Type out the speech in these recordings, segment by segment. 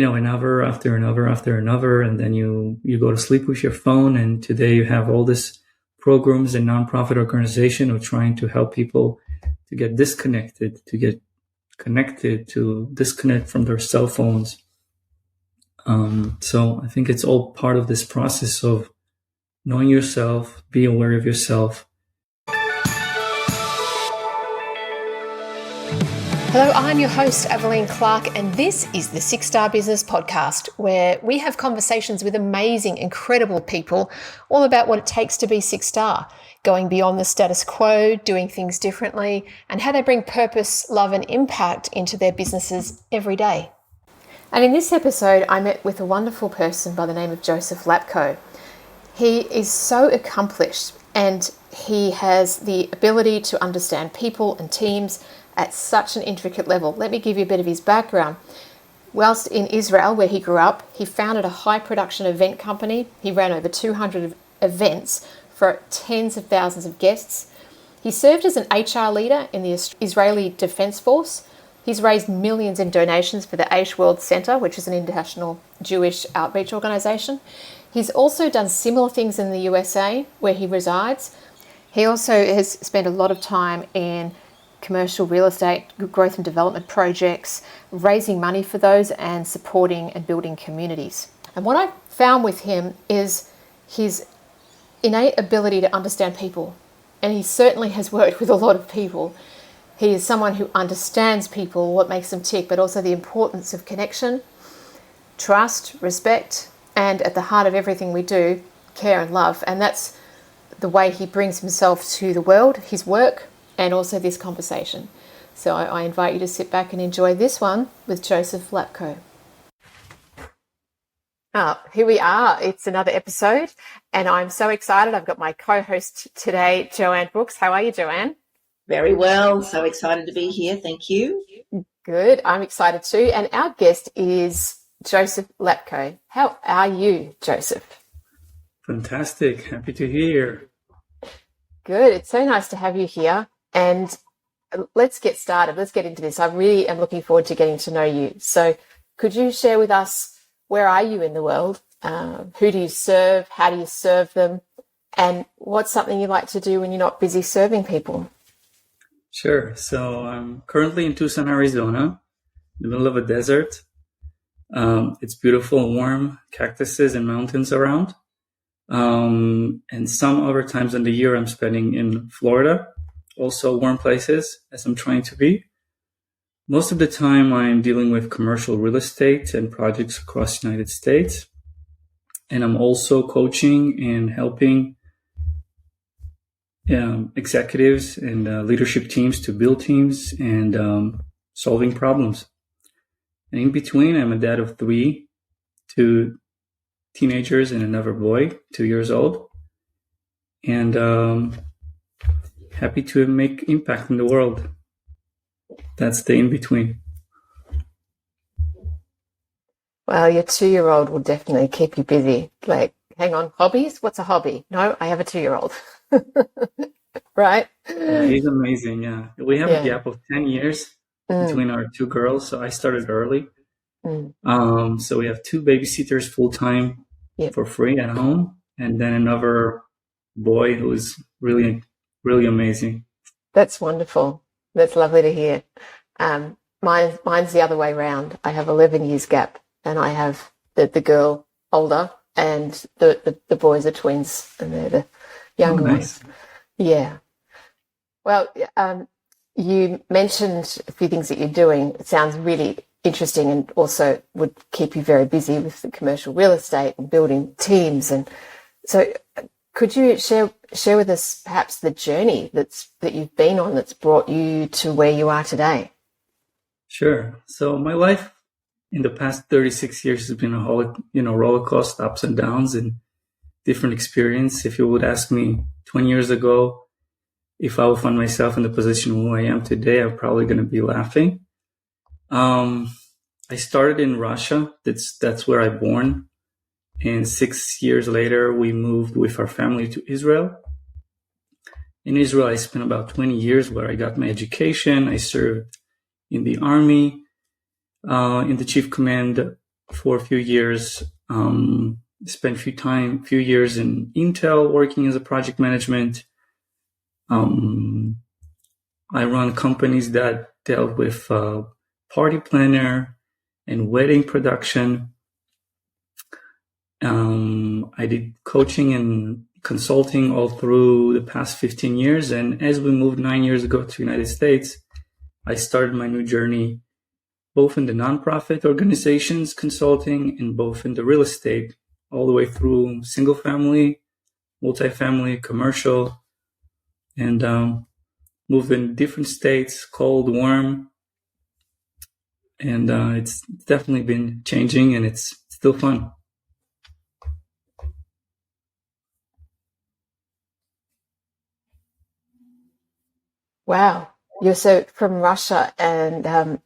another after another after another, and then you go to sleep with your phone. And today you have all these programs and nonprofit organization of trying to help people to get disconnected, to get connected, to disconnect from their cell phones. So I think it's all part of this process of knowing yourself, be aware of yourself. Hello, I'm your host, Aveline Clark, and this is the Six Star Business Podcast, where we have conversations with amazing, incredible people all about what it takes to be six star, going beyond the status quo, doing things differently, and how they bring purpose, love, and impact into their businesses every day. And in this episode, I met with a wonderful person by the name of Josef Lapko. He is so accomplished, and he has the ability to understand people and teams at such an intricate level. Let me give you a bit of his background. Whilst in Israel, where he grew up, he founded a high production event company. He ran over 200 events for tens of thousands of guests. He served as an HR leader in the Israeli Defense Force. He's raised millions in donations for the Aish World Center, which is an international Jewish outreach organization. He's also done similar things in the USA, where he resides. He also has spent a lot of time in commercial real estate, growth and development projects, raising money for those and supporting and building communities. And what I found with him is his innate ability to understand people. And he certainly has worked with a lot of people. He is someone who understands people, what makes them tick, but also the importance of connection, trust, respect, and at the heart of everything we do, care and love. And that's the way he brings himself to the world, his work, and also this conversation. So I invite you to sit back and enjoy this one with Josef Lapko. Here we are. It's another episode, and I'm so excited. I've got my co-host today, Joanne Brooks. How are you, Joanne? Very well. So excited to be here. Thank you. Good. I'm excited too. And our guest is Josef Lapko. How are you, Josef? Fantastic. Happy to hear. Good. It's so nice to have you here. And let's get started. Let's get into this. I really am looking forward to getting to know you. So could you share with us, where are you in the world? Who do you serve? How do you serve them? And what's something you like to do when you're not busy serving people? Sure. So I'm currently in Tucson, Arizona, in the middle of a desert. It's beautiful and warm, cactuses and mountains around. And some other times in the year I'm spending in Florida, also warm places, as I'm trying to be. Most of the time I'm dealing with commercial real estate and projects across the United States. And I'm also coaching and helping executives and leadership teams to build teams and solving problems. And in between, I'm a dad of 3, 2 teenagers and another boy, 2 years old. And happy to make impact in the world. That's the in-between. Well, your 2-year-old will definitely keep you busy. Like, hang on, hobbies? What's a hobby? No, I have a 2-year-old. Right? Yeah, he's amazing, yeah. We have a gap of 10 years between our 2 girls, so I started early. So we have 2 babysitters full-time for free at home, and then another boy who is really, really amazing. That's wonderful. That's lovely to hear. Mine's the other way around. I have 11 years gap, and I have the girl older, and the boys are twins, and they're the younger ones. Yeah. Well, you mentioned a few things that you're doing. It sounds really interesting, and also would keep you very busy with the commercial real estate and building teams. And so could you share with us perhaps the journey that you've been on that's brought you to where you are today? Sure. So my life in the past 36 years has been a whole, roller coaster, ups and downs and different experience. If you would ask me 20 years ago if I would find myself in the position who I am today, I'm probably going to be laughing. I started in Russia. That's where I born. And 6 years later, we moved with our family to Israel. In Israel, I spent about 20 years where I got my education. I served in the army, in the chief command for a few years. Spent few years in Intel working as a project management. I run companies that dealt with party planner and wedding production. I did coaching and consulting all through the past 15 years. And as we moved 9 years ago to the United States, I started my new journey both in the nonprofit organizations consulting and both in the real estate, all the way through single family, multifamily, commercial, and moved in different states, cold, warm. And it's definitely been changing, and it's still fun. Wow. You're so from Russia and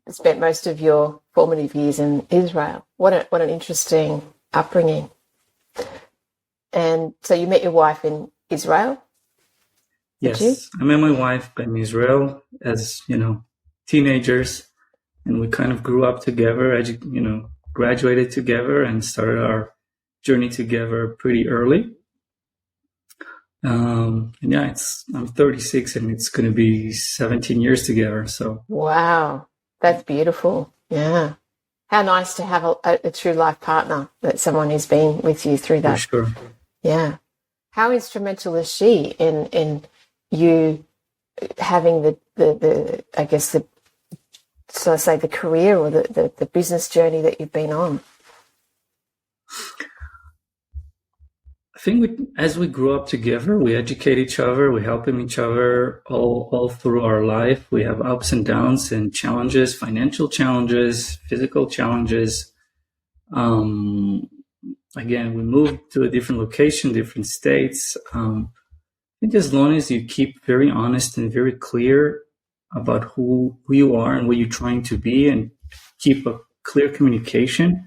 spent most of your formative years in Israel. What an interesting upbringing. And so you met your wife in Israel? Yes, I met my wife in Israel as, teenagers, and we kind of grew up together, graduated together and started our journey together pretty early. I'm 36 and it's going to be 17 years together. So wow, that's beautiful. Yeah. How nice to have a true life partner, that someone who's been with you through that. For sure. Yeah. How instrumental is she in you having the I guess the career or the business journey that you've been on? I think as we grew up together, we educate each other, we help each other all through our life. We have ups and downs and challenges, financial challenges, physical challenges. Again, we moved to a different location, different states. I think as long as you keep very honest and very clear about who you are and what you're trying to be, and keep a clear communication,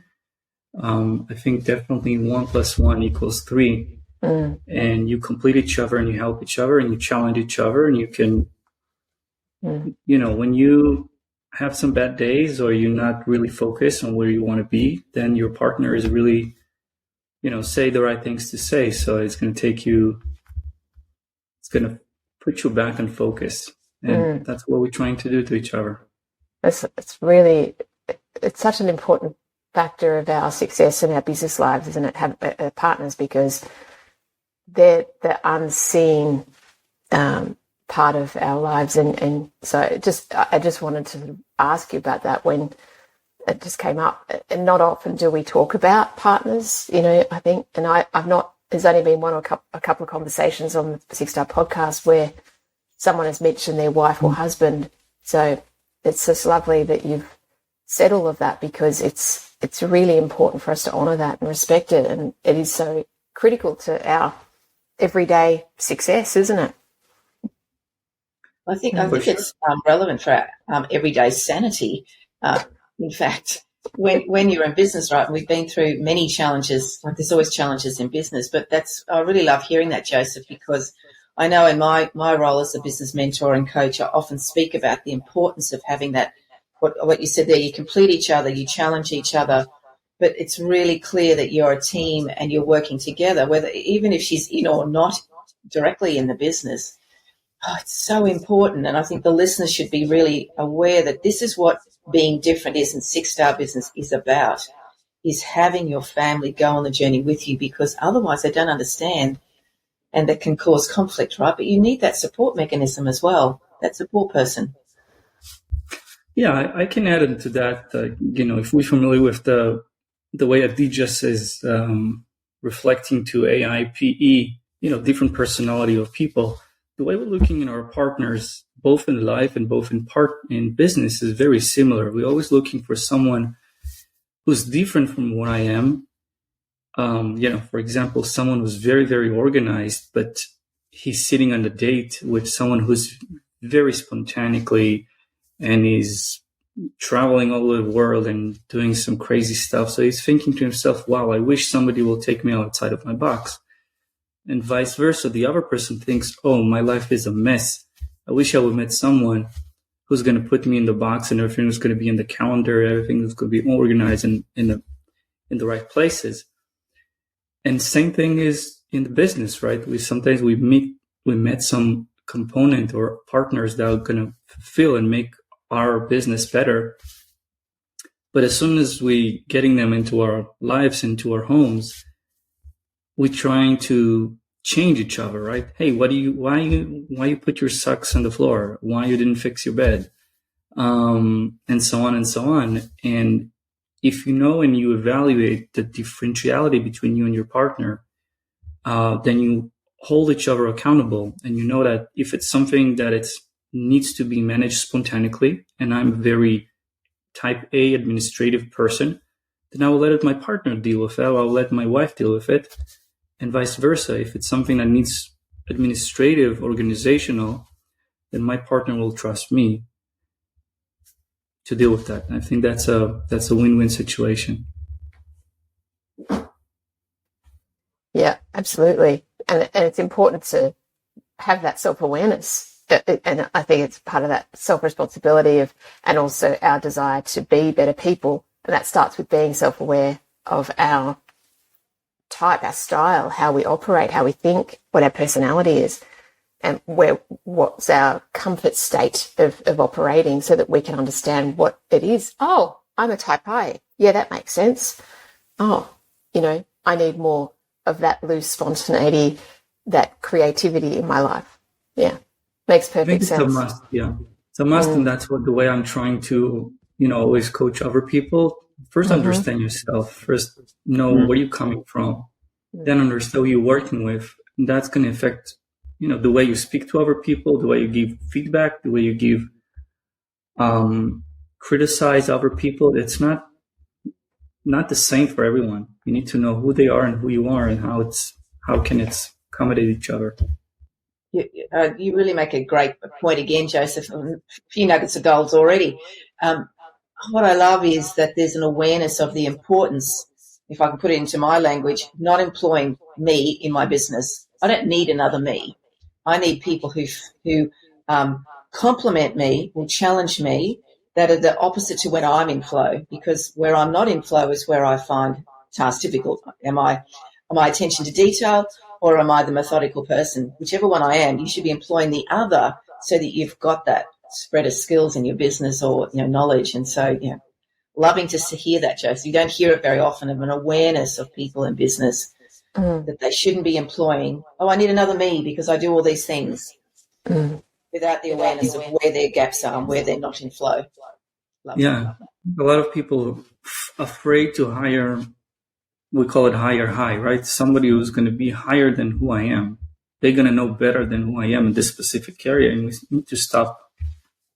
I think definitely 1 + 1 = 3. And you complete each other and you help each other and you challenge each other, and you can, when you have some bad days or you're not really focused on where you want to be, then your partner is really, say the right things to say. So it's going to put you back in focus. And that's what we're trying to do to each other. It's such an important factor of our success in our business lives, isn't it? Have partners, because they're the unseen part of our lives, and so I just wanted to ask you about that when it just came up. And not often do we talk about partners, I think, and I've not. There's only been one or a couple of conversations on the Six Star podcast where someone has mentioned their wife or husband. So it's just lovely that you've said all of that, because it's really important for us to honour that and respect it, and it is so critical to our everyday success, isn't it? I think it's relevant for our everyday sanity. In fact, when you're in business, right, and we've been through many challenges, like there's always challenges in business, but I really love hearing that, Joseph, because I know in my role as a business mentor and coach, I often speak about the importance of having that, what you said there, you complete each other, you challenge each other, but it's really clear that you're a team and you're working together, even if she's in or not directly in the business. It's so important. And I think the listeners should be really aware that this is what being different is, and Six Star Business is about, is having your family go on the journey with you, because otherwise they don't understand, and that can cause conflict, right? But you need that support mechanism as well, that support person. Yeah, I can add into that. If we're familiar with the way Adijas is reflecting to AIPE, different personality of people, the way we're looking in our partners, both in life and both in business, is very similar. We're always looking for someone who's different from what I am. For example, someone who's very, very organized, but he's sitting on a date with someone who's very spontaneously, and he's traveling all over the world and doing some crazy stuff. So he's thinking to himself, wow, I wish somebody will take me outside of my box. And vice versa. The other person thinks, oh, my life is a mess. I wish I would met someone who's going to put me in the box, and everything is going to be in the calendar, everything is going to be organized in the right places. And same thing is in the business, right? We met some component or partners that are going to fulfill and make our business better. But as soon as we getting them into our lives, into our homes, we're trying to change each other, right? Hey, why you put your socks on the floor? Why you didn't fix your bed? And so on and so on. And if you know and you evaluate the differentiality between you and your partner, then you hold each other accountable. And you know that if it's something that it needs to be managed spontaneously, and I'm a very type A administrative person, then I will let my partner deal with it. I'll let my wife deal with it, and vice versa. If it's something that needs administrative, organizational, then my partner will trust me to deal with that. And I think that's a win-win situation. Yeah, absolutely. And it's important to have that self-awareness. And I think it's part of that self-responsibility and also our desire to be better people. And that starts with being self-aware of our type, our style, how we operate, how we think, what our personality is, and what's our comfort state of operating, so that we can understand what it is. Oh, I'm a type I. Yeah, that makes sense. Oh, I need more of that loose spontaneity, that creativity in my life. Yeah. Makes perfect sense. It's a must, yeah. It's a must, and that's the way I'm trying to, always coach other people. First, understand yourself. First, know where you're coming from. Then understand who you're working with. And that's going to affect, the way you speak to other people, the way you give feedback, the way you give, criticize other people. It's not the same for everyone. You need to know who they are and who you are, and how can it accommodate each other. You really make a great point again, Joseph. A few nuggets of gold already. What I love is that there's an awareness of the importance, if I can put it into my language, not employing me in my business. I don't need another me. I need people who complement me, will challenge me, that are the opposite to when I'm in flow, because where I'm not in flow is where I find tasks difficult. Am I attention to detail, or am I the methodical person? Whichever one I am, you should be employing the other so that you've got that spread of skills in your business or knowledge. And so, loving to hear that, Joseph. You don't hear it very often, of an awareness of people in business that they shouldn't be employing, I need another me because I do all these things, without the awareness of where their gaps are and where they're not in flow. Love that. A lot of people are afraid to hire. We call it hire high, right? Somebody who's going to be higher than who I am. They're going to know better than who I am in this specific area. And we need to stop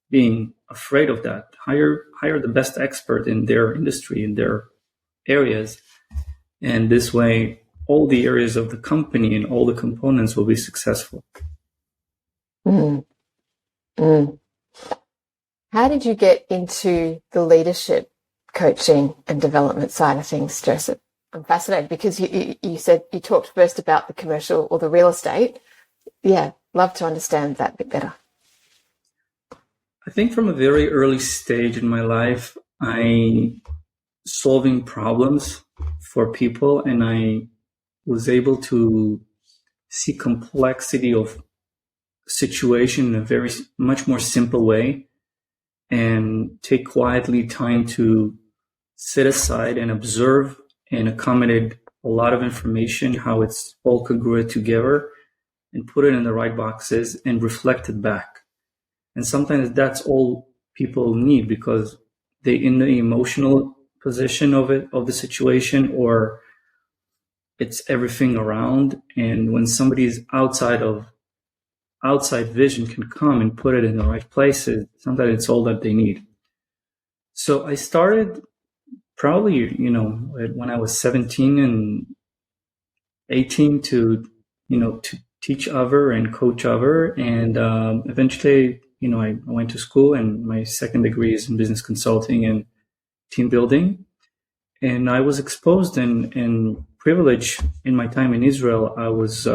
being afraid of that. Hire the best expert in their industry, in their areas. And this way, all the areas of the company and all the components will be successful. How did you get into the leadership coaching and development side of things, Joseph? I'm fascinated because you said you talked first about the commercial or the real estate. Yeah, love to understand that a bit better. I think from a very early stage in my life, I solving problems for people, and I was able to see complexity of situation in a very much more simple way, and take quietly time to sit aside and observe and accommodate a lot of information, how it's all congruent together, and put it in the right boxes and reflect it back. And sometimes that's all people need, because they're in the emotional position of the situation, or it's everything around. And when somebody is outside vision can come and put it in the right places, sometimes it's all that they need. So I started probably, when I was 17 and 18 to teach other and coach other. And eventually, I went to school, and my second degree is in business consulting and team building. And I was exposed and privileged in my time in Israel. I was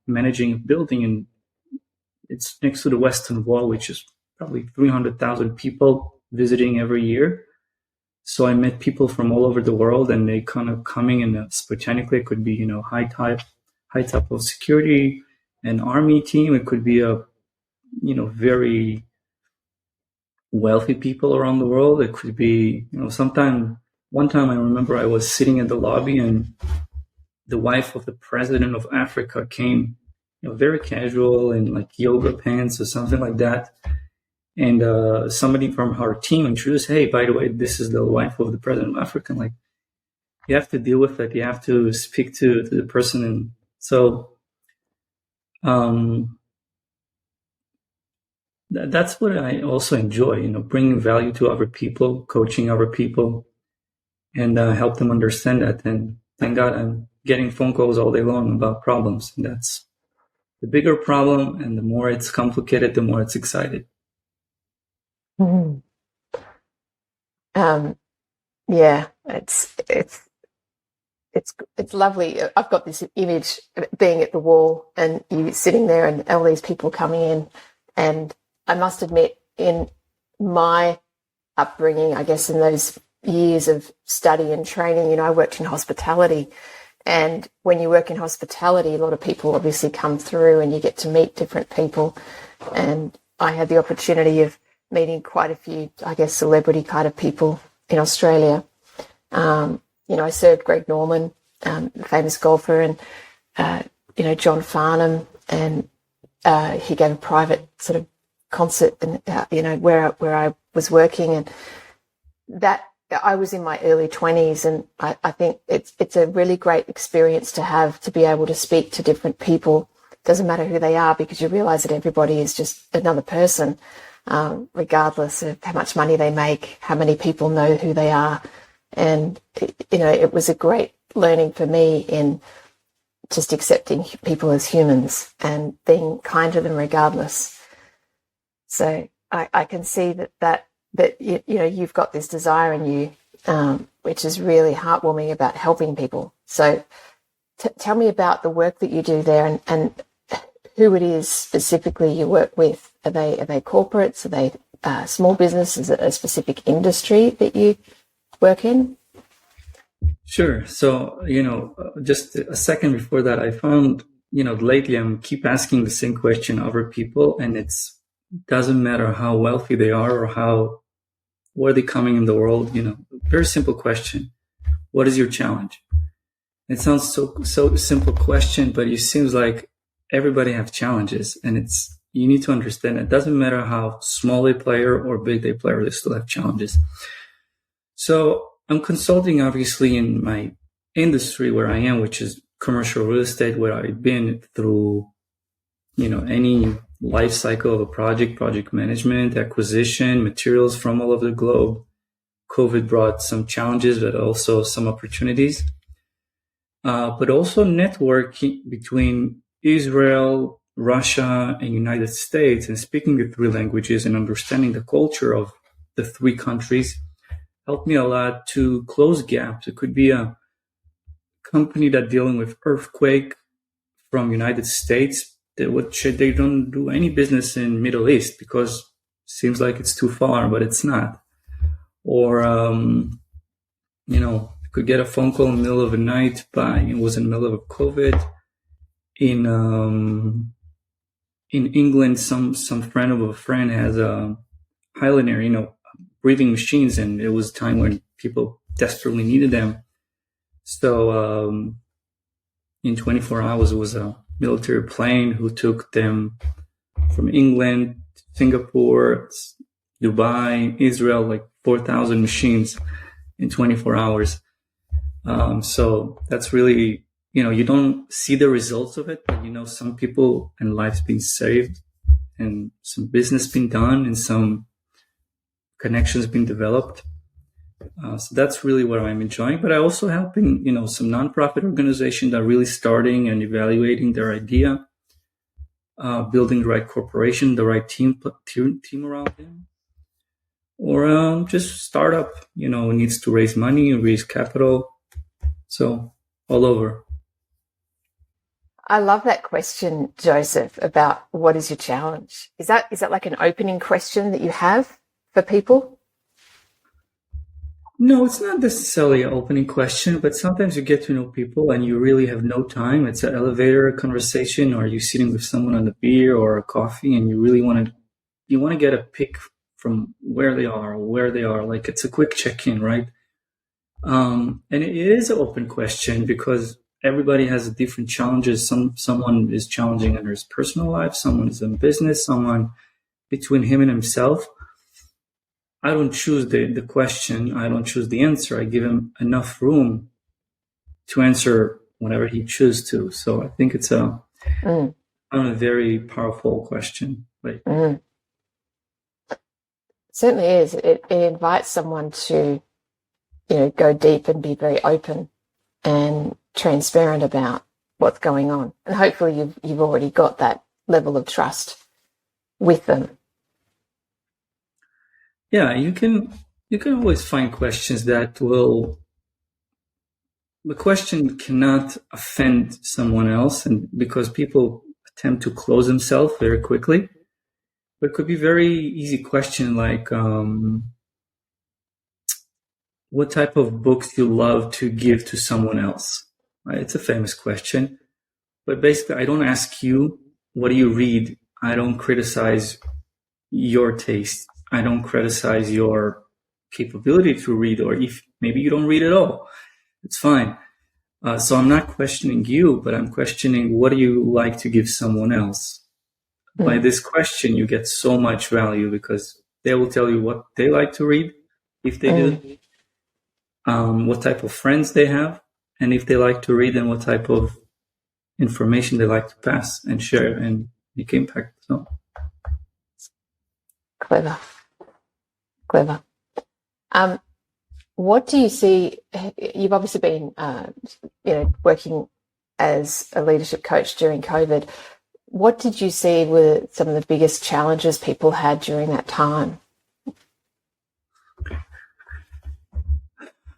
managing a building, and it's next to the Western Wall, which is probably 300,000 people visiting every year. So I met people from all over the world, and they kind of coming in spontaneously. It could be, high type of security, an army team. It could be very wealthy people around the world. It could be, one time I remember I was sitting in the lobby, and the wife of the president of Africa came, very casual in like yoga pants or something like that. And somebody from her team introduced, hey, by the way, this is the wife of the president of Africa. Like, you have to deal with it. You have to speak to the person. And so that's what I also enjoy, bringing value to other people, coaching other people, and help them understand that. And thank God I'm getting phone calls all day long about problems. And that's the bigger problem. And the more it's complicated, the more it's exciting. Mm-hmm. Yeah, it's lovely. I've got this image being at the wall and you sitting there and all these people coming in. And I must admit, in my upbringing, I guess in those years of study and training, I worked in hospitality. And when you work in hospitality, a lot of people obviously come through and you get to meet different people. And I had the opportunity of meeting quite a few, I guess, celebrity kind of people in Australia. I served Greg Norman, the famous golfer, and, John Farnham, and he gave a private sort of concert, and, where I was working, and that I was in my early 20s, and I think it's a really great experience to have, to be able to speak to different people. Doesn't matter who they are, because you realize that everybody is just another person. Regardless of how much money they make, how many people know who they are. And, it was a great learning for me in just accepting people as humans and being kind to them regardless. So I can see that you've got this desire in you, which is really heartwarming about helping people. So tell me about the work that you do there and who it is specifically you work with. Are they corporates? Are they small business? Is it a specific industry that you work in? Sure. So, just a second before that, I found, lately I'm keep asking the same question of other people, and it doesn't matter how wealthy they are or where they're coming in the world, very simple question. What is your challenge? It sounds so simple question, but it seems like everybody have challenges, and you need to understand it doesn't matter how small a player or big they player, they still have challenges. So I'm consulting, obviously, in my industry where I am, which is commercial real estate, where I've been through, any life cycle of a project management, acquisition, materials from all over the globe. COVID brought some challenges, but also some opportunities. But also networking between Israel, Russia, and United States, and speaking the three languages and understanding the culture of the three countries helped me a lot to close gaps. It could be a company that dealing with earthquake from United States they don't do any business in Middle East because it seems like it's too far, but it's not. Or could get a phone call in the middle of the night it was in the middle of COVID in England. Some friend of a friend has a Highlander, breathing machines, and it was a time when people desperately needed them. So in 24 hours, it was a military plane who took them from England, Singapore, Dubai, Israel, like 4,000 machines in 24 hours. So that's really, you don't see the results of it, but some people and lives being saved and some business being done and some connections being developed. So that's really what I'm enjoying. But I also helping, some nonprofit organizations that are really starting and evaluating their idea, building the right corporation, the right team around them, or just startup, needs to raise money and raise capital. So all over. I love that question, Joseph, about what is your challenge? Is that like an opening question that you have for people? No, it's not necessarily an opening question, but sometimes you get to know people and you really have no time. It's an elevator conversation, or you're sitting with someone on a beer or a coffee, and you really want to get a pick from where they are. Like, it's a quick check-in, right? And it is an open question because everybody has different challenges. Someone is challenging in his personal life, someone is in business, someone between him and himself. I don't choose the question. I don't choose the answer. I give him enough room to answer whatever he chooses to. So I think it's a very powerful question. Right? Certainly is. It invites someone to, go deep and be very open and transparent about what's going on. And hopefully you've already got that level of trust with them. Yeah, you can always find questions that the question cannot offend someone else, and because people attempt to close themselves very quickly. But it could be very easy question like, what type of books do you love to give to someone else? Right? It's a famous question. But basically, I don't ask you, what do you read? I don't criticize your taste. I don't criticize your capability to read, or if maybe you don't read at all. It's fine. So I'm not questioning you, but I'm questioning, what do you like to give someone else? By this question, you get so much value because they will tell you what they like to read, if they do, what type of friends they have, and if they like to read, and what type of information they like to pass and share and make impact. So clever. What do you see? You've obviously been, working as a leadership coach during COVID. What did you see were some of the biggest challenges people had during that time?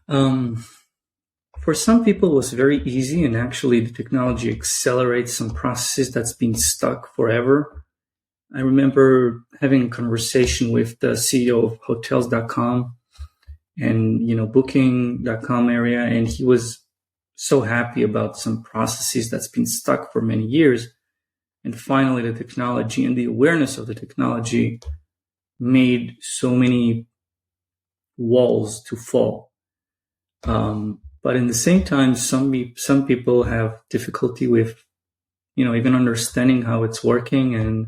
For some people, it was very easy, and actually the technology accelerates some processes that's been stuck forever. I remember having a conversation with the CEO of hotels.com and, booking.com area, and he was so happy about some processes that's been stuck for many years. And finally, the technology and the awareness of the technology made so many walls to fall. But in the same time, some people have difficulty with, even understanding how it's working. And,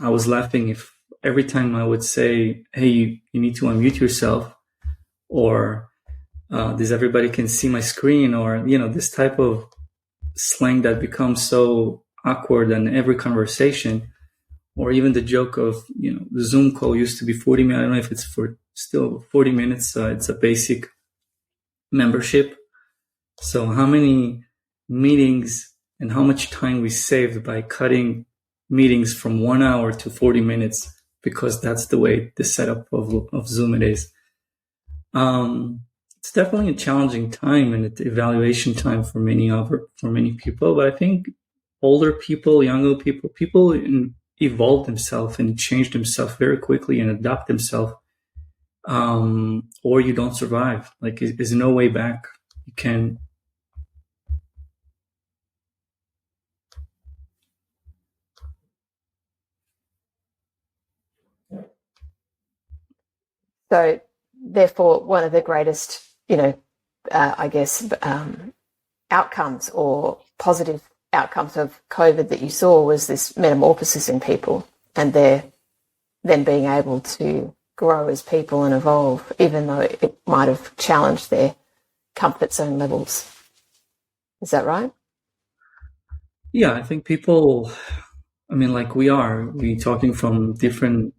I was laughing if every time I would say, hey, you need to unmute yourself, or does everybody can see my screen, or, this type of slang that becomes so awkward in every conversation, or even the joke of, the Zoom call used to be 40 minutes. I don't know if it's still 40 minutes. It's a basic membership. So how many meetings and how much time we saved by cutting meetings from 1 hour to 40 minutes, because that's the way the setup of Zoom it is. It's definitely a challenging time and an evaluation time for many people. But I think older people, younger people evolve themselves and change themselves very quickly and adapt themselves. Or you don't survive. Like, there's no way back. You can. So, therefore, one of the greatest, outcomes or positive outcomes of COVID that you saw was this metamorphosis in people, and they're then being able to grow as people and evolve, even though it might have challenged their comfort zone levels. Is that right? Yeah, I think people, we're talking from different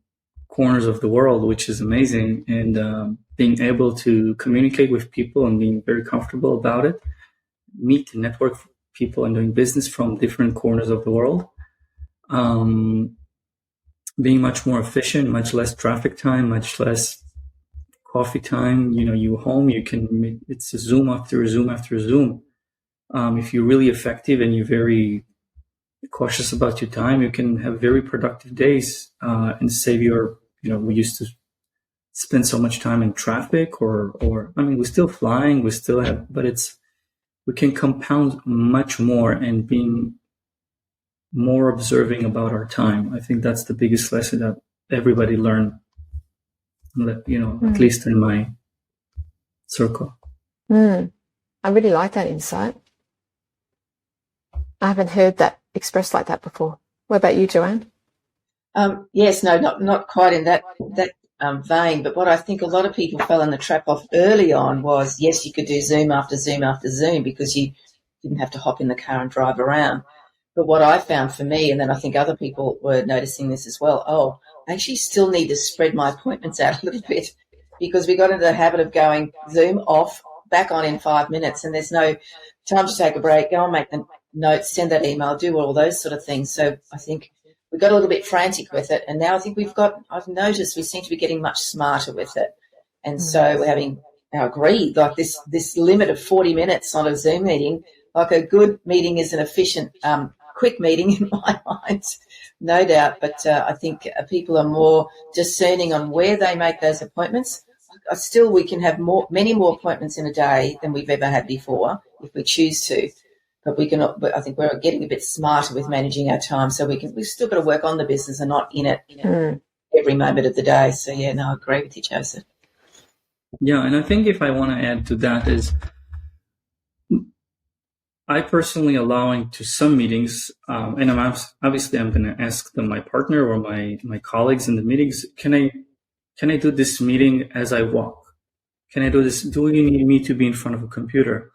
corners of the world, which is amazing. And being able to communicate with people and being very comfortable about it, meet and network with people and doing business from different corners of the world. Being much more efficient, much less traffic time, much less coffee time. You home, it's a Zoom after Zoom after Zoom. if you're really effective and you're very cautious about your time, you can have very productive days and save your, we used to spend so much time in traffic or we're still flying, we still have, but we can compound much more and being more observing about our time. I think that's the biggest lesson that everybody learned, at least in my circle. I really like that insight. I haven't heard that expressed like that before. What about you, Joanne? Yes, no, not quite in that vein, but what I think a lot of people fell in the trap of early on was, yes, you could do Zoom after Zoom after Zoom because you didn't have to hop in the car and drive around. But what I found for me, and then I think other people were noticing this as well, I actually still need to spread my appointments out a little bit because we got into the habit of going Zoom off, back on in 5 minutes, and there's no time to take a break, go and make the notes, send that email, do all those sort of things. So I think we got a little bit frantic with it, and now I think I've noticed we seem to be getting much smarter with it. And so we're having, I agree, like this limit of 40 minutes on a Zoom meeting, like a good meeting is an efficient, quick meeting in my mind, no doubt. But I think people are more discerning on where they make those appointments. Still, we can have many more appointments in a day than we've ever had before if we choose to. But I think we're getting a bit smarter with managing our time, so we've still got to work on the business and not in it every moment of the day. So yeah, no, I agree with you, Joseph. Yeah, and I think if I want to add to that is, I personally allowing to some meetings, and I'm going to ask them, my partner or my colleagues in the meetings, can I do this meeting as I walk? Can I do this? Do you need me to be in front of a computer?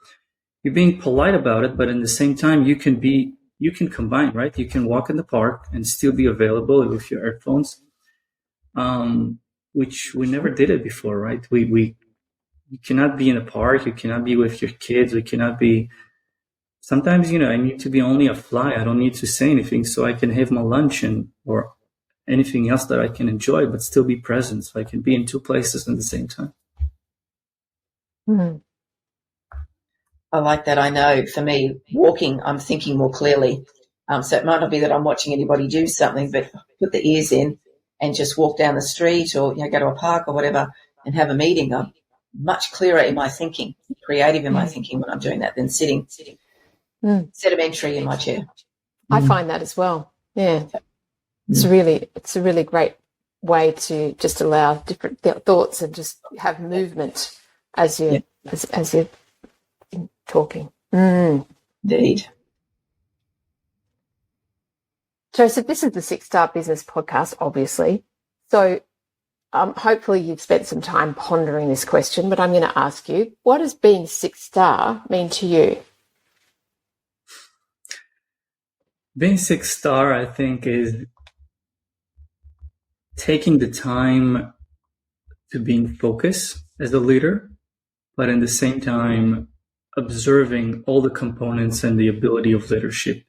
You're being polite about it, but in the same time, you can combine, right? You can walk in the park and still be available with your earphones, which we never did it before, right? You cannot be in a park. You cannot be with your kids. We cannot be. Sometimes, I need to be only a fly. I don't need to say anything, so I can have my lunch or anything else that I can enjoy, but still be present. So I can be in two places at the same time. Mm-hmm. I like that. I know for me, walking, I'm thinking more clearly. So it might not be that I'm watching anybody do something, but put the ears in and just walk down the street or go to a park or whatever and have a meeting. I'm much clearer in my thinking, creative in my thinking when I'm doing that than sitting sedimentary in my chair. I find that as well. Yeah. It's a really great way to just allow different thoughts and just have movement as you're talking. Indeed. Joseph, this is the 6-Star Business Podcast, obviously. So hopefully you've spent some time pondering this question, but I'm going to ask you, what does being 6-star mean to you? Being 6-star, I think, is taking the time to being focused as a leader, but in the same time, observing all the components and the ability of leadership.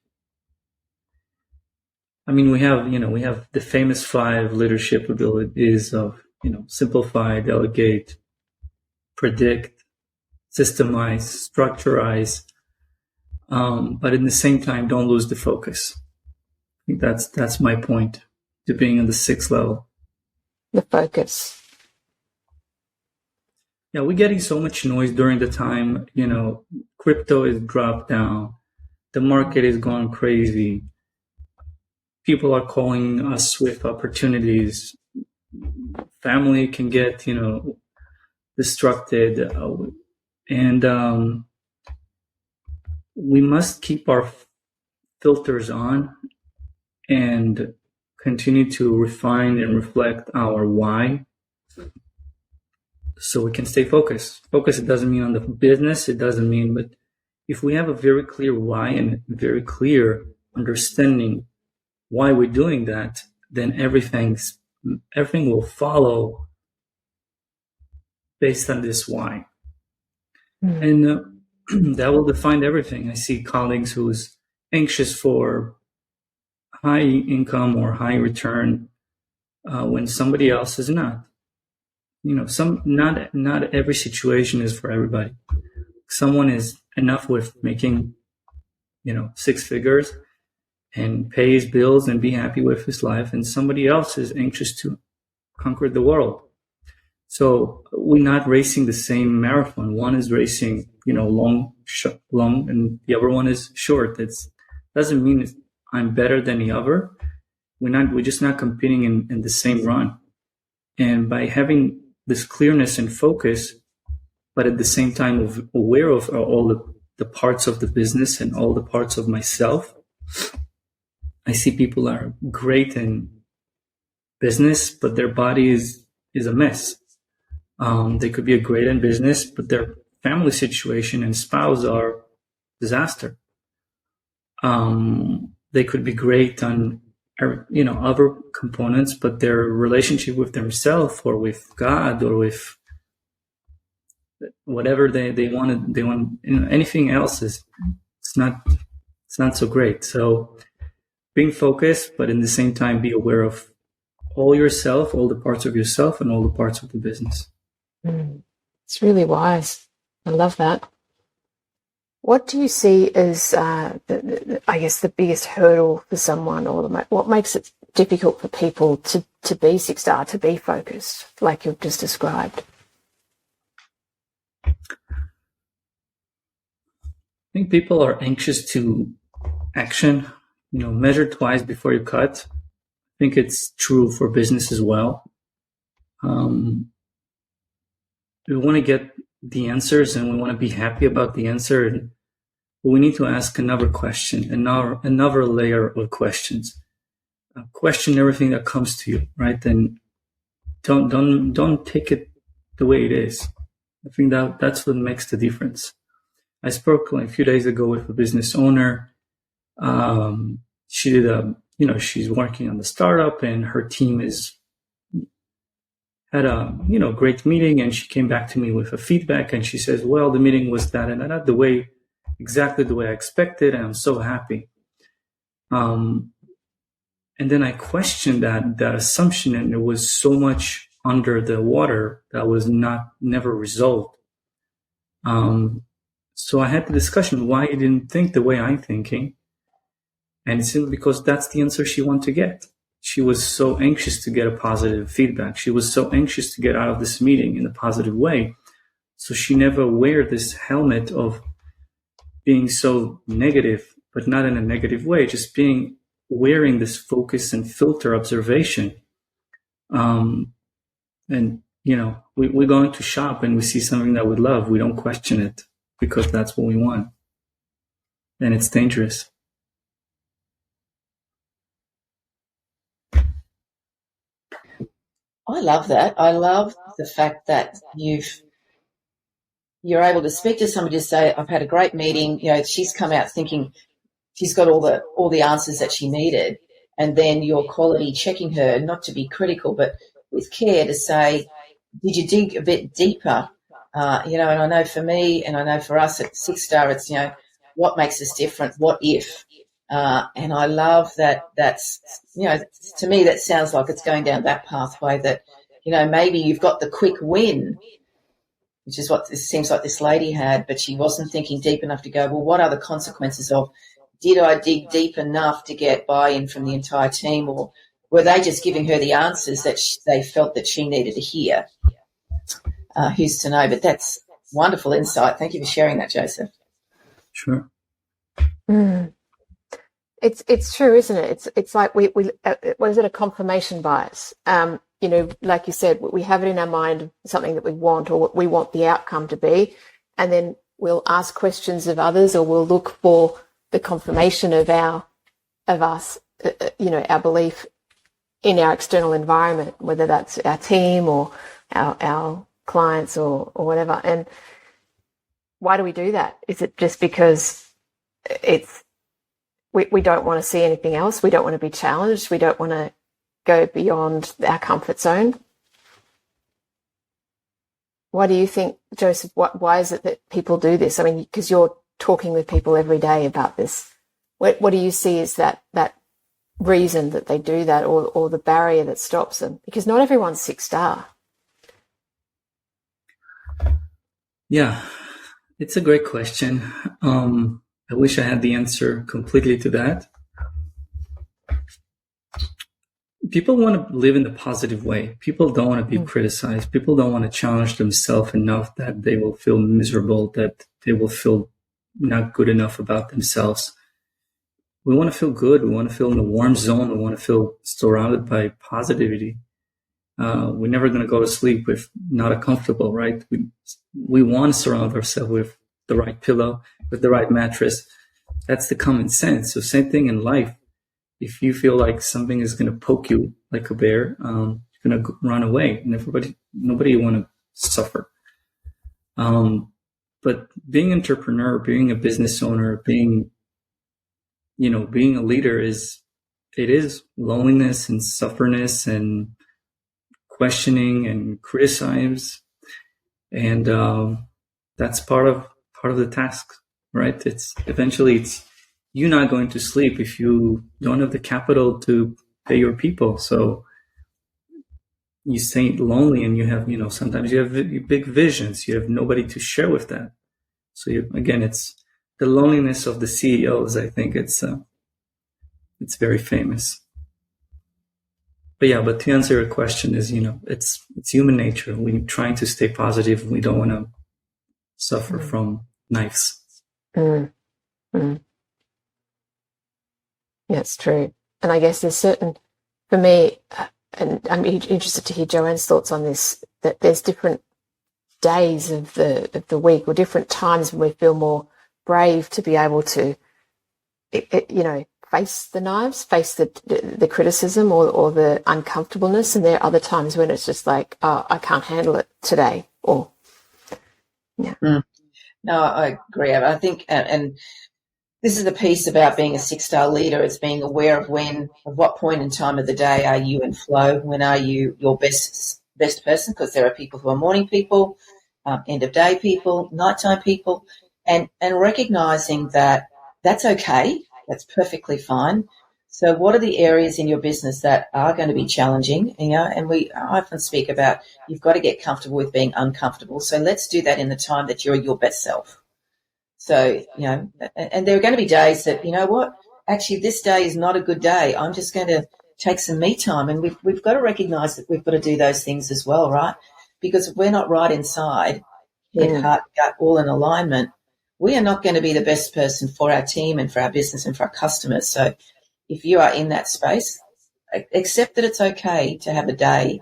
I mean, we have the famous 5 leadership abilities of, simplify, delegate, predict, systemize, structurize, but in the same time, don't lose the focus. I think that's my point to being on the 6th level. The focus. Yeah, we're getting so much noise during the time, crypto is dropped down. The market is going crazy. People are calling us with opportunities. Family can get, destructed. And we must keep our filters on and continue to refine and reflect our why so we can stay focused. Focus, it doesn't mean on the business, it doesn't mean, but if we have a very clear why and very clear understanding why we're doing that, then everything will follow based on this why. And that will define everything. I see colleagues who's anxious for high income or high return when somebody else is not. Not every situation is for everybody. Someone is enough with making six figures and pay his bills and be happy with his life, and somebody else is anxious to conquer the world. So we're not racing the same marathon. One is racing, long, and the other one is short. It doesn't mean I'm better than the other. We're just not competing in the same run. And by having this clearness and focus, but at the same time aware of all the parts of the business and all the parts of myself, I see people are great in business, but their body is a mess. They could be great in business, but their family situation and spouse are disaster. They could be great on other components, but their relationship with themselves or with God or with whatever they want, anything else it's not so great. So being focused, but in the same time be aware of all yourself, all the parts of yourself, and all the parts of the business. It's really wise. I love that. What do you see as, the biggest hurdle for someone, or what makes it difficult for people to be six-star, to be focused, like you've just described? I think people are anxious to action, measure twice before you cut. I think it's true for business as well. We want to get the answers and we want to be happy about the answer. But we need to ask another question, another layer of questions. Question everything that comes to you, right? And don't take it the way it is. I think that's what makes the difference. I spoke a few days ago with a business owner. She did she's working on the startup, and her team had a great meeting, and she came back to me with a feedback, and she says, well, the meeting was that and that, exactly the way I expected, and I'm so happy. And then I questioned that assumption, and there was so much under the water that was never resolved. So I had the discussion why you didn't think the way I'm thinking, and it's simply because that's the answer she wanted to get. She was so anxious to get a positive feedback. She was so anxious to get out of this meeting in a positive way. So she never wear this helmet of being so negative, but not in a negative way, just wearing this focus and filter observation. We're going to shop and we see something that we love. We don't question it because that's what we want. And it's dangerous. I love that. I love the fact that you're able to speak to somebody to say, I've had a great meeting. She's come out thinking she's got all the answers that she needed. And then you're quality checking her, not to be critical, but with care to say, did you dig a bit deeper? And I know for me and I know for us at Six Star, it's, what makes us different? What if? And I love that that's, to me, that sounds like it's going down that pathway that, maybe you've got the quick win, which is what this seems like this lady had, but she wasn't thinking deep enough to go, well, what are the consequences of, did I dig deep enough to get buy-in from the entire team, or were they just giving her the answers that they felt that she needed to hear? Who's to know? But that's wonderful insight. Thank you for sharing that, Joseph. Sure. It's true, isn't it? It's like we what is it? A confirmation bias. Like you said, we have it in our mind, something that we want or what we want the outcome to be, and then we'll ask questions of others, or we'll look for the confirmation of us, our belief in our external environment, whether that's our team or our clients or whatever. And why do we do that? Is it just because we don't want to see anything else? We don't want to be challenged. We don't want to go beyond our comfort zone. Why do you think, Joseph, why is it that people do this? I mean, because you're talking with people every day about this. What do you see as that reason that they do that, or the barrier that stops them? Because not everyone's Six Star. Yeah, it's a great question. I wish I had the answer completely to that. People want to live in the positive way. People don't want to be criticized. People don't want to challenge themselves enough that they will feel miserable, that they will feel not good enough about themselves. We want to feel good. We want to feel in the warm zone. We want to feel surrounded by positivity. We're never going to go to sleep with not comfortable, right? We want to surround ourselves with the right pillow, with the right mattress. That's the common sense. So same thing in life. If you feel like something is going to poke you like a bear, you're going to run away, and nobody want to suffer. But being an entrepreneur, being a business owner, being a leader is loneliness and sufferness and questioning and criticize, and that's part of the task, right? It's you're not going to sleep if you don't have the capital to pay your people. So you stay lonely, and you have, sometimes you have big visions. You have nobody to share with that. So it's the loneliness of the CEOs. I think it's very famous. But to answer your question is, it's human nature. We're trying to stay positive. We don't want to suffer from knives. Yeah, it's true. And I guess there's for me, and I'm interested to hear Joanne's thoughts on this, that there's different days of the week or different times when we feel more brave to be able to, face the knives, face the criticism or the uncomfortableness. And there are other times when it's just like, oh, I can't handle it today. Or, yeah. No, I agree. I think, and this is the piece about being a 6-star leader. It's being aware of what point in time of the day are you in flow? When are you your best person? Because there are people who are morning people, end of day people, nighttime people, and recognizing that that's okay. That's perfectly fine. So what are the areas in your business that are going to be challenging? And I often speak about you've got to get comfortable with being uncomfortable. So let's do that in the time that you're your best self. So, and there are going to be days that, actually this day is not a good day. I'm just going to take some me time. And we've got to recognize that we've got to do those things as well, right? Because if we're not right inside, head, heart, gut, all in alignment, we are not going to be the best person for our team and for our business and for our customers. So if you are in that space, accept that it's okay to have a day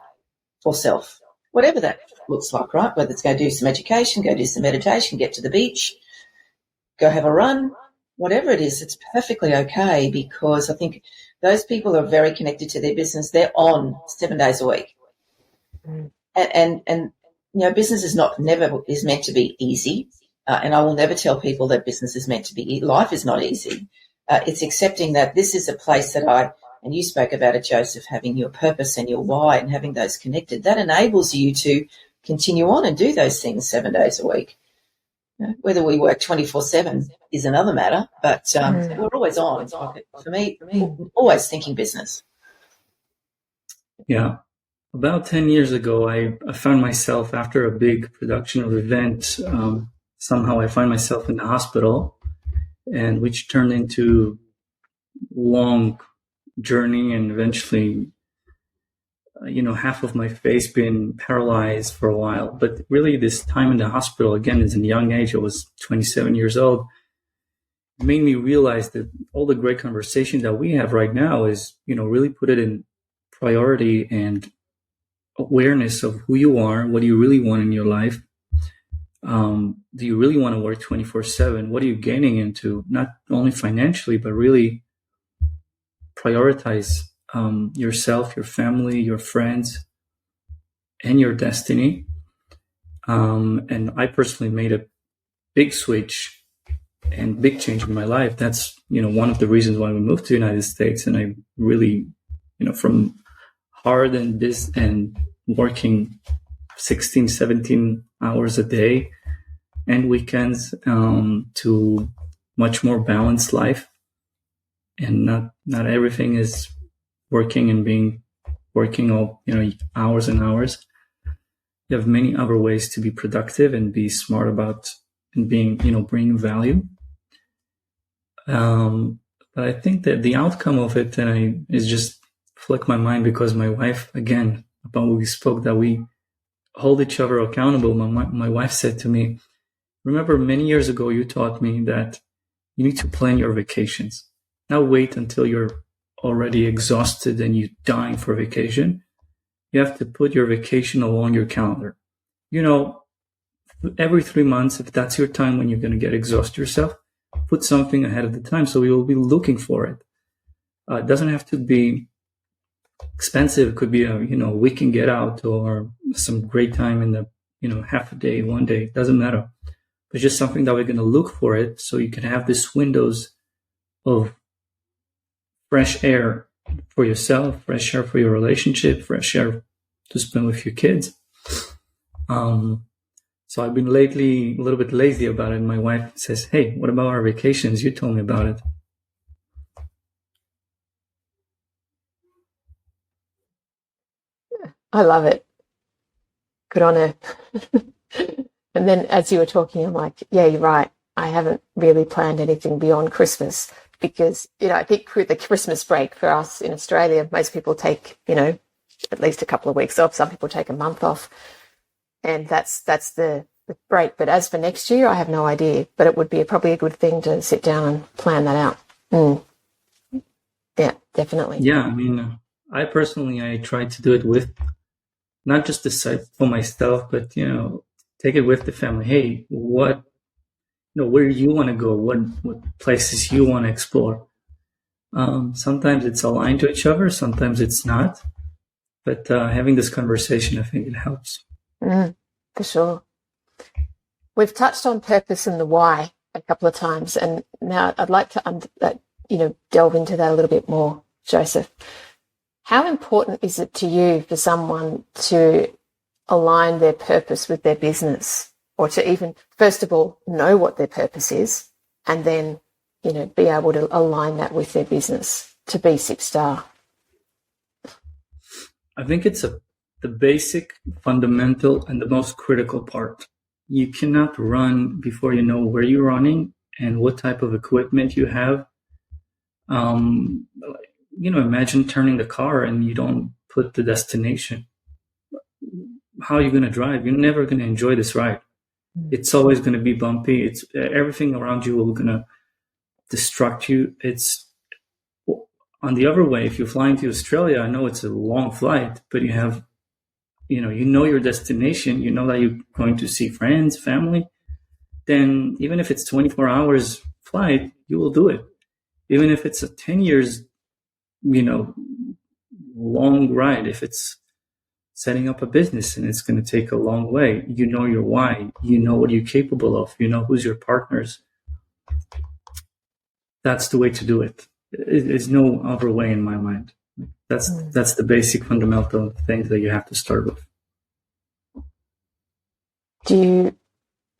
for self, whatever that looks like, right? Whether it's go do some education, go do some meditation, get to the beach, go have a run, whatever it is, it's perfectly okay, because I think those people are very connected to their business. They're on 7 days a week. And business is never meant to be easy. And I will never tell people that business is meant to be, life is not easy. It's accepting that this is a place that and you spoke about it, Joseph, having your purpose and your why and having those connected, that enables you to continue on and do those things 7 days a week. Whether we work 24/7 is another matter, but we're always on. For me, always thinking business. Yeah. About 10 years ago, I found myself after a big production or event, somehow I find myself in the hospital, and which turned into long journey, and eventually, half of my face being paralyzed for a while. But really this time in the hospital, again, is in a young age. I was 27 years old. It made me realize that all the great conversation that we have right now is, really put it in priority and awareness of who you are. What do you really want in your life? Do you really want to work 24/7? What are you gaining into? Not only financially, but really prioritize yourself, your family, your friends, and your destiny. And I personally made a big switch and big change in my life. That's, one of the reasons why we moved to the United States. And I really, from hard and working 16, 17 hours a day and weekends, to much more balanced life. And not everything is working and working all, hours and hours. You have many other ways to be productive and be smart about and being, bringing value. But I think that the outcome of it is just flick my mind, because my wife, again, about what we spoke, that we hold each other accountable. My wife said to me, remember many years ago, you taught me that you need to plan your vacations. Now wait until you're already exhausted and you're dying for vacation. You have to put your vacation along your calendar. Every 3 months, if that's your time when you're going to get exhausted yourself, put something ahead of the time so you will be looking for it. It doesn't have to be expensive. It could be a weekend get out or some great time in the half a day, 1 day. It doesn't matter. It's just something that we're going to look for it, so you can have these windows of fresh air for yourself, fresh air for your relationship, fresh air to spend with your kids. So I've been lately a little bit lazy about it. My wife says, hey, what about our vacations? You told me about it. I love it. Good on her. And then as you were talking, I'm like, yeah, you're right. I haven't really planned anything beyond Christmas because, I think the Christmas break for us in Australia, most people take, at least a couple of weeks off. Some people take a month off. And that's the break. But as for next year, I have no idea. But it would be probably a good thing to sit down and plan that out. Yeah, definitely. Yeah, I try to do it with not just decide for myself, but, take it with the family. Hey, where you want to go? What places you want to explore? Sometimes it's aligned to each other. Sometimes it's not. But having this conversation, I think it helps. For sure. We've touched on purpose and the why a couple of times, and now I'd like to delve into that a little bit more, Josef. How important is it to you for someone to align their purpose with their business, or to even, first of all, know what their purpose is, and then, be able to align that with their business to be Six Star? I think it's the basic, fundamental, and the most critical part. You cannot run before you know where you're running and what type of equipment you have. Imagine turning the car and you don't put the destination. How are you going to drive? You're never going to enjoy this ride. It's always going to be bumpy. It's everything around you will going to distract you. It's on the other way. If you're flying to Australia, I know it's a long flight, but you have, your destination. You know that you're going to see friends, family. Then even if it's 24 hours flight, you will do it. Even if it's a 10 years, long ride, if it's setting up a business and it's going to take a long way, you know your why, you know what you're capable of, you know who's your partners. That's the way to do it. There's no other way in my mind. That's the basic fundamental things that you have to start with.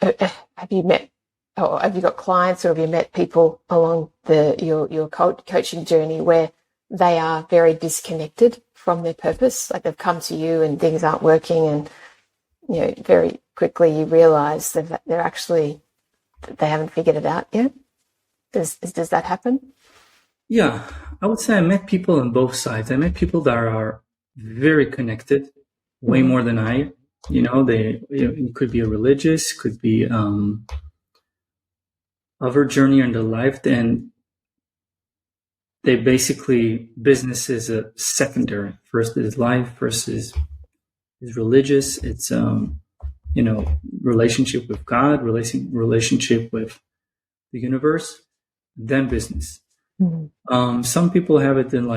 Have you met, or have you got clients, or have you met people along your coaching journey where they are very disconnected from their purpose? Like they've come to you and things aren't working, and very quickly you realize that they haven't figured it out yet. Does that happen? Yeah, I would say I met people on both sides. I met people that are very connected, way more than I. It could be a religious, could be other journey in their life, and they basically, business is a secondary. First is life, first is religious. It's relationship with God, relationship with the universe, then business. Some people have it in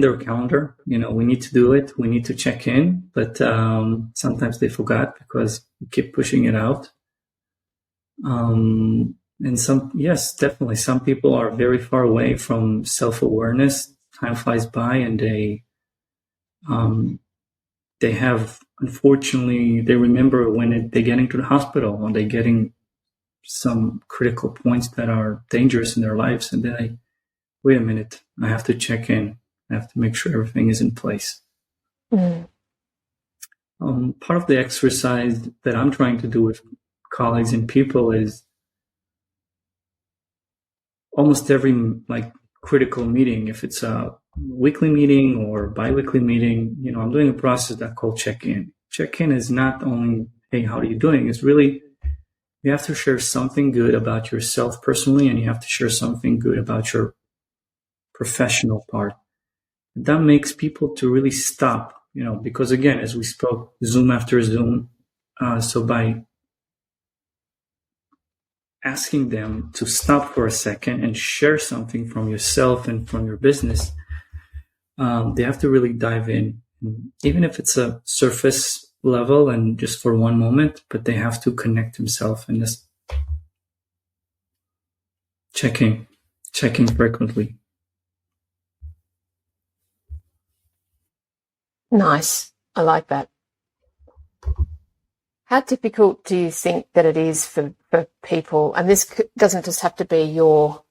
their calendar. We need to do it. We need to check in, but sometimes they forgot because we keep pushing it out. And definitely some people are very far away from self-awareness. Time flies by, and they have, unfortunately, they remember when they're getting to the hospital, or they're getting some critical points that are dangerous in their lives, and then wait a minute, I have to check in. I have to make sure everything is in place. Part of the exercise that I'm trying to do with colleagues and people is almost every like critical meeting, if it's a weekly meeting or bi-weekly meeting, I'm doing a process that called check-in. Check-in is not only, hey, how are you doing? It's really, you have to share something good about yourself personally, and you have to share something good about your professional part. That makes people to really stop, because again, as we spoke, Zoom after Zoom. So by asking them to stop for a second and share something from yourself and from your business, they have to really dive in, even if it's a surface level and just for one moment, but they have to connect themselves and just checking frequently. Nice. I like that. How difficult do you think that it is for people, and this doesn't just have to be your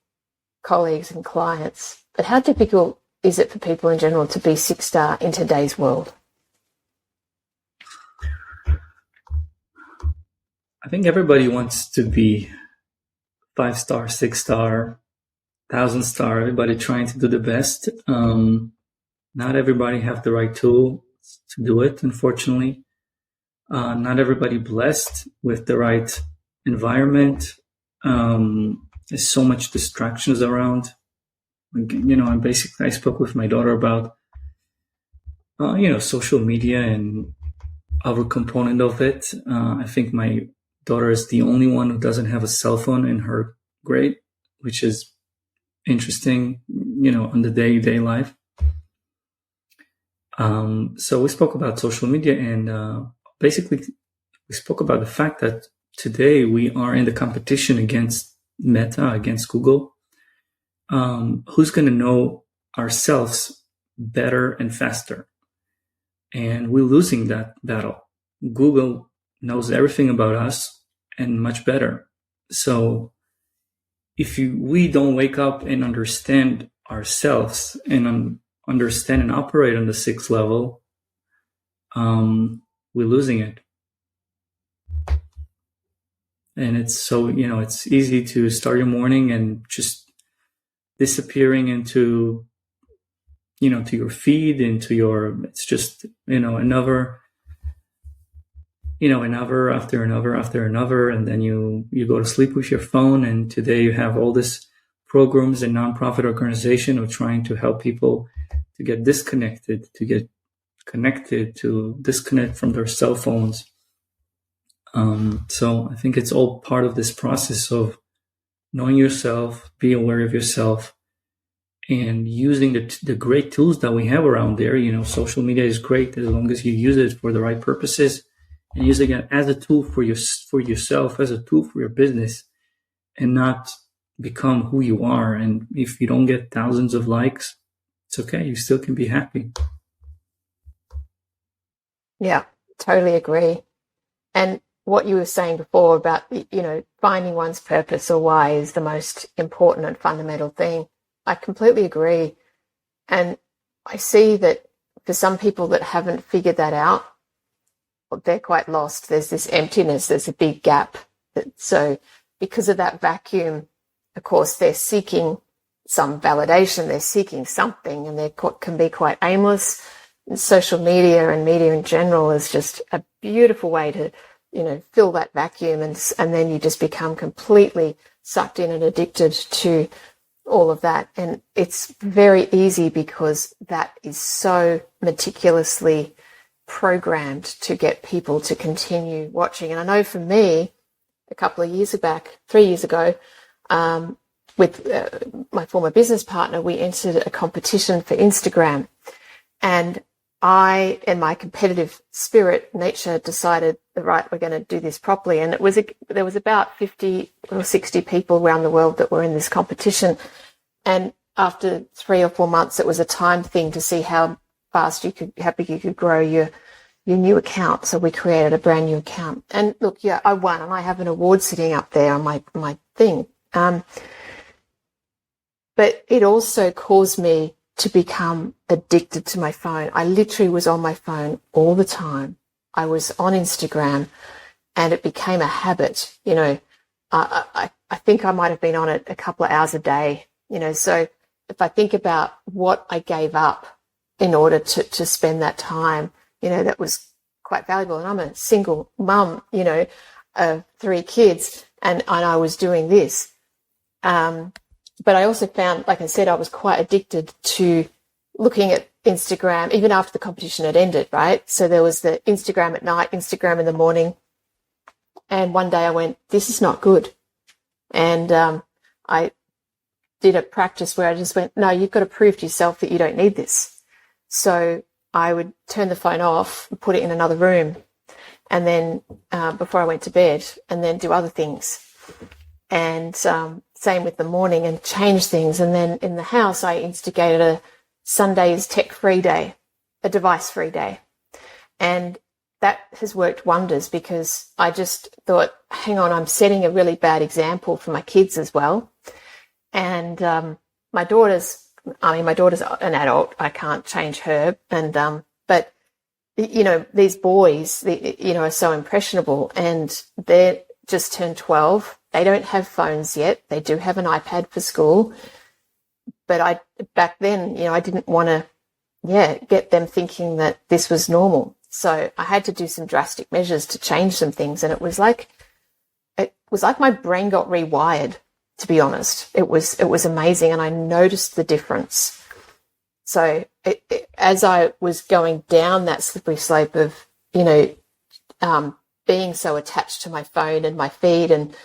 colleagues and clients, but how difficult is it for people in general to be 6-star in today's world? I think everybody wants to be 5-star, 6-star, 1,000-star, everybody trying to do the best. Not everybody have the right tool to do it, unfortunately. Not everybody blessed with the right environment. There's so much distractions around. I spoke with my daughter about, social media and our component of it. I think my daughter is the only one who doesn't have a cell phone in her grade, which is interesting, on the day-to-day life. So we spoke about social media, and basically we spoke about the fact that today we are in the competition against Meta, against Google. Who's going to know ourselves better and faster? And we're losing that battle. Google knows everything about us and much better. So if we don't wake up and understand ourselves and understand and operate on the 6th level, we're losing it. And it's so, it's easy to start your morning and just disappearing into, to your feed, it's just, another after another, and then you go to sleep with your phone. And today you have all this programs and nonprofit organization of trying to help people to get disconnected, to get connected, to disconnect from their cell phones. So I think it's all part of this process of knowing yourself, be aware of yourself, and using the great tools that we have around there. Social media is great as long as you use it for the right purposes and use it as a tool for yourself, as a tool for your business, and not become who you are. And if you don't get thousands of likes, it's okay. You still can be happy. Yeah, totally agree. And what you were saying before about, finding one's purpose or why is the most important and fundamental thing. I completely agree. And I see that for some people that haven't figured that out, they're quite lost. There's this emptiness, there's a big gap. So because of that vacuum, of course, they're seeking some validation, they're seeking something, and they can be quite aimless. And social media and media in general is just a beautiful way to, fill that vacuum, and then you just become completely sucked in and addicted to all of that. And it's very easy because that is so meticulously programmed to get people to continue watching. And I know for me, a couple of years back, 3 years ago, with my former business partner, we entered a competition for Instagram. And I, in my competitive spirit nature, decided, right, we're going to do this properly. And there was about 50 or 60 people around the world that were in this competition. And after 3 or 4 months, it was a time thing to see how big you could grow your new account. So we created a brand new account. And look, yeah, I won, and I have an award sitting up there on my thing. But it also caused me to become addicted to my phone. I literally was on my phone all the time. I was on Instagram, and it became a habit. I think I might have been on it a couple of hours a day, so if I think about what I gave up in order to spend that time, that was quite valuable. And I'm a single mum, of 3 kids, and I was doing this. But I also found, like I said, I was quite addicted to looking at Instagram, even after the competition had ended, right? So there was the Instagram at night, Instagram in the morning. And one day I went, this is not good. And I did a practice where I just went, no, you've got to prove to yourself that you don't need this. So I would turn the phone off and put it in another room, and then before I went to bed, and then do other things. And same with the morning, and change things. And then in the house, I instigated a Sunday's tech-free day, a device-free day. And that has worked wonders, because I just thought, hang on, I'm setting a really bad example for my kids as well. And my daughter's an adult. I can't change her. And but, these boys, are so impressionable, and they're just turned 12. They don't have phones yet. They do have an iPad for school. But back then, I didn't want to, get them thinking that this was normal. So I had to do some drastic measures to change some things. And it was like my brain got rewired, to be honest. It was amazing. And I noticed the difference. So as I was going down that slippery slope of, being so attached to my phone and my feed and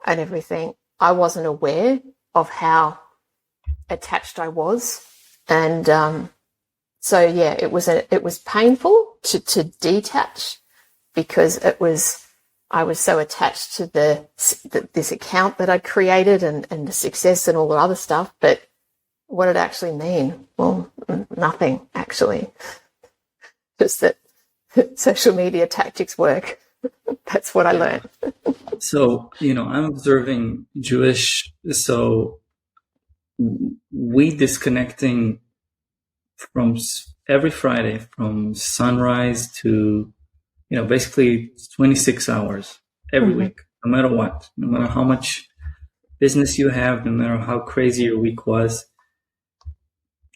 everything, I wasn't aware of how attached I was. And it was painful to detach, because I was so attached to this account that I'd created and the success and all the other stuff. But what did it actually mean? Well, nothing, actually. Just that social media tactics work. That's what I learned. So, I'm observing Jewish, so we disconnecting from every Friday from sunrise to, basically 26 hours every week, no matter what, no matter how much business you have, no matter how crazy your week was,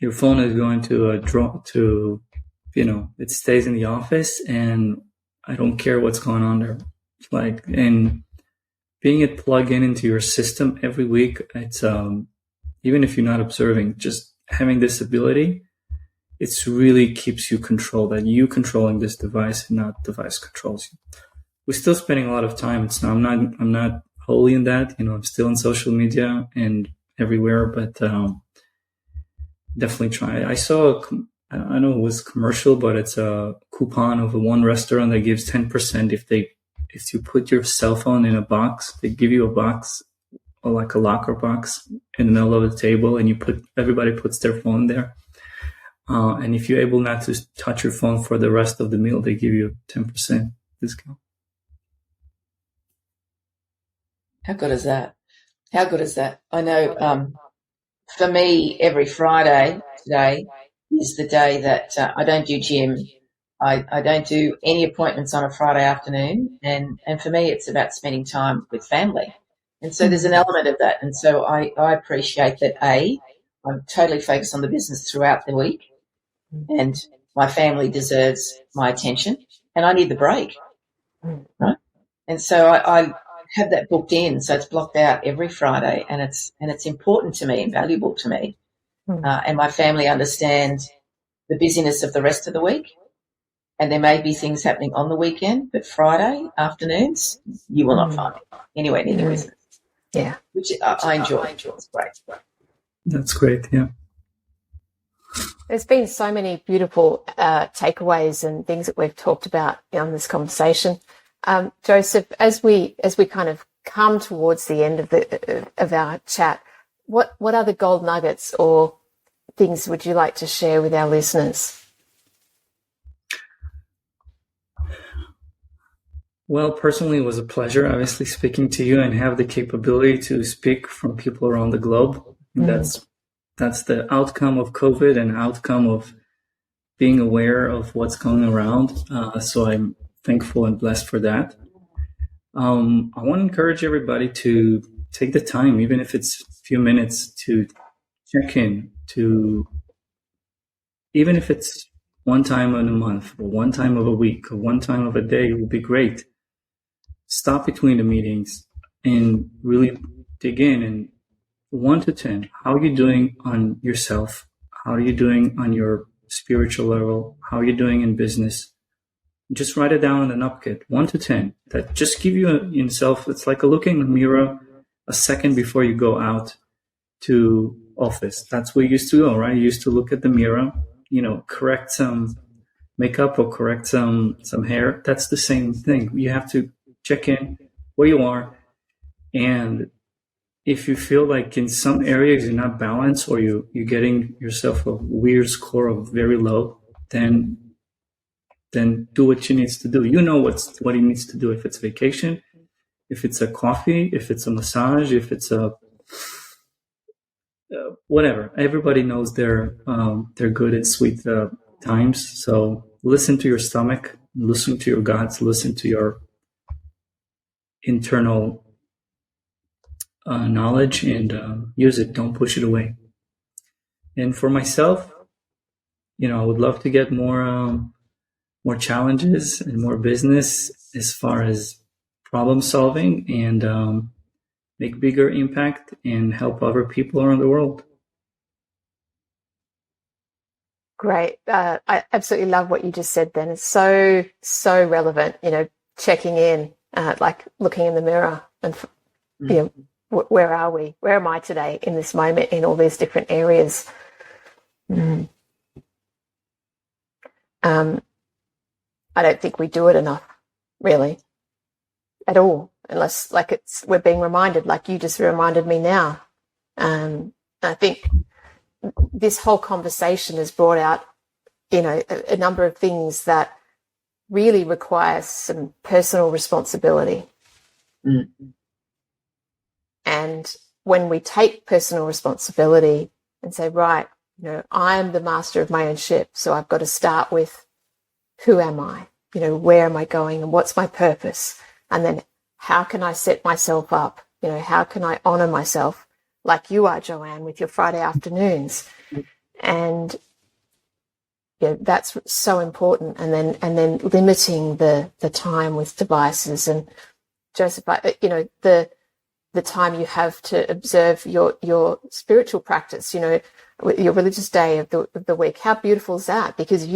your phone is going to draw to, it stays in the office, and I don't care what's going on there. And being it plugged into your system every week, it's, even if you're not observing, just having this ability, it's really keeps you controlled, that you controlling this device and not device controls you. We're still spending a lot of time. I'm not wholly in that, I'm still on social media and everywhere, but, definitely try it. I saw, I know it was commercial, but it's a coupon of one restaurant that gives 10% if you put your cell phone in a box. They give you a box, or like a locker box in the middle of the table, and everybody puts their phone there. And if you're able not to touch your phone for the rest of the meal, they give you a 10% discount. How good is that? I know, for me, every Friday today is the day that I don't do gym. I don't do any appointments on a Friday afternoon. And for me, it's about spending time with family. And so there's an element of that. And so I appreciate that, I'm totally focused on the business throughout the week, and my family deserves my attention, and I need the break, right? And so I have that booked in, so it's blocked out every Friday, and it's important to me and valuable to me. And my family understand the busyness of the rest of the week, and there may be things happening on the weekend, but Friday afternoons, you will not find me anywhere near the business. Yeah. Which I enjoy. It's great. That's great, yeah. There's been so many beautiful takeaways and things that we've talked about on this conversation. Josef, as we kind of come towards the end of our chat, what are the gold nuggets or things would you like to share with our listeners? Well, personally, it was a pleasure, obviously, speaking to you and have the capability to speak from people around the globe. That's the outcome of COVID and outcome of being aware of what's going around. So I'm thankful and blessed for that. I want to encourage everybody to take the time, even if it's a few minutes, to check in, even if it's one time in a month, or one time of a week, or one time of a day, it would be great. Stop between the meetings and really dig in. And 1 to 10, how are you doing on yourself? How are you doing on your spiritual level? How are you doing in business? Just write it down on a napkin, 1 to 10. That just give you yourself, it's like a looking in the mirror a second before you go out to office. That's where you used to go, right? You used to look at the mirror, correct some makeup or correct some hair. That's the same thing. You have to check in where you are. And if you feel like in some areas you're not balanced, or you're getting yourself a weird score of very low, then do what you needs to do. You know what he needs to do. If it's vacation, if it's a coffee, if it's a massage, if it's a whatever. Everybody knows they're good at sweet times. So listen to your stomach, listen to your guts, listen to your internal knowledge, and use it. Don't push it away. And for myself, I would love to get more challenges and more business as far as problem solving, and make bigger impact and help other people around the world. Great. I absolutely love what you just said then. It's so relevant, checking in, like looking in the mirror and, where are we? Where am I today in this moment in all these different areas? I don't think we do it enough, really, at all, unless we're being reminded, like you just reminded me now. I think this whole conversation has brought out, a number of things that really require some personal responsibility. And when we take personal responsibility and say, right, I am the master of my own ship, so I've got to start with, who am I? Where am I going, and what's my purpose? And then how can I set myself up? How can I honor myself like you are, Joanne, with your Friday afternoons? And that's so important. And then limiting the time with devices. And Joseph, the time you have to observe your spiritual practice, your religious day of the week. How beautiful is that? Because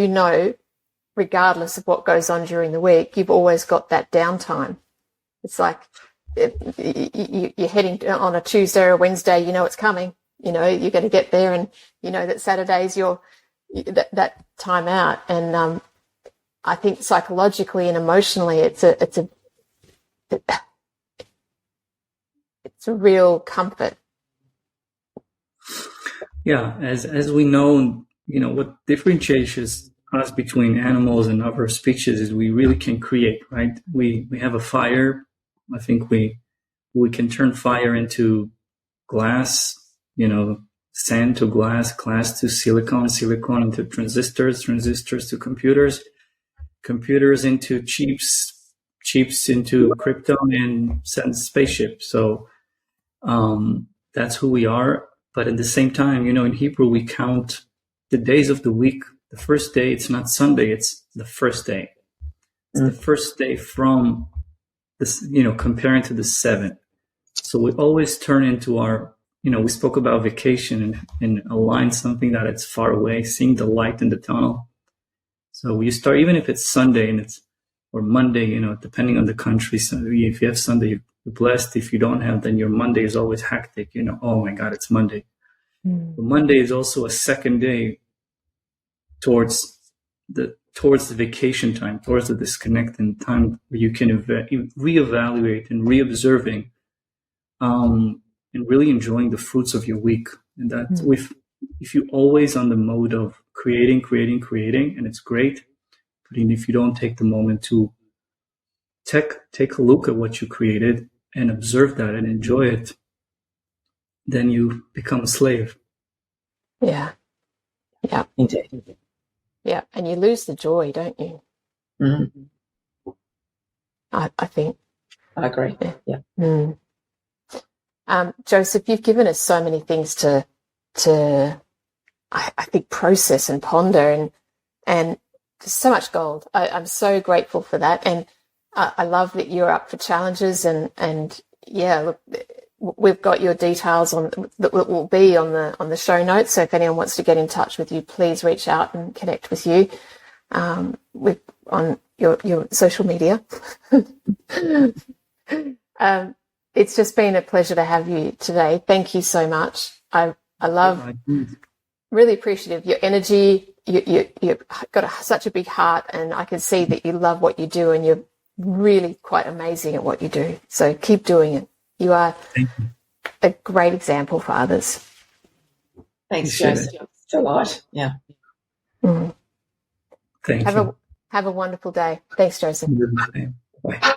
regardless of what goes on during the week, you've always got that downtime. It's like you're heading on a Tuesday or a Wednesday, it's coming. You're going to get there, and that Saturday's that time out. And I think psychologically and emotionally, it's a real comfort. Yeah, as we know, what differentiates us between animals and other species is we really can create, right? We have a fire. I think we can turn fire into glass, sand to glass to silicon into transistors to computers into chips into crypto, and spaceship. So that's who we are. But at the same time, in Hebrew, we count the days of the week. The first day, it's not Sunday, it's the first day. It's the first day from this, comparing to the 7th. So we always turn into our, we spoke about vacation and align something that it's far away, seeing the light in the tunnel. So you start, even if it's Sunday or Monday, depending on the country. So if you have Sunday, you're blessed. If you don't have, then your Monday is always hectic. Oh my God, it's Monday. But Monday is also a second day towards the vacation time, towards the disconnecting time where you can reevaluate and reobserving, and really enjoying the fruits of your week. And that if you're always on the mode of creating, and it's great, but if you don't take the moment to take a look at what you created and observe that and enjoy it, then you become a slave. Yeah. Yeah. Indeed. Yeah. And you lose the joy, don't you? Mm-hmm. I think. I agree. Yeah. Josef, you've given us so many things to I think process and ponder, and so much gold. I'm so grateful for that, and I love that you're up for challenges, and yeah, look, we've got your details that will be on the show notes. So if anyone wants to get in touch with you, please reach out and connect with you on your social media. It's just been a pleasure to have you today. Thank you so much. I love, really appreciative your energy. You've got such a big heart, and I can see that you love what you do, and you're really quite amazing at what you do. So keep doing it. You are a great example for others. Thanks, Joseph. It's a lot. Yeah. Thank you. Have a wonderful day. Thanks, Joseph. Bye.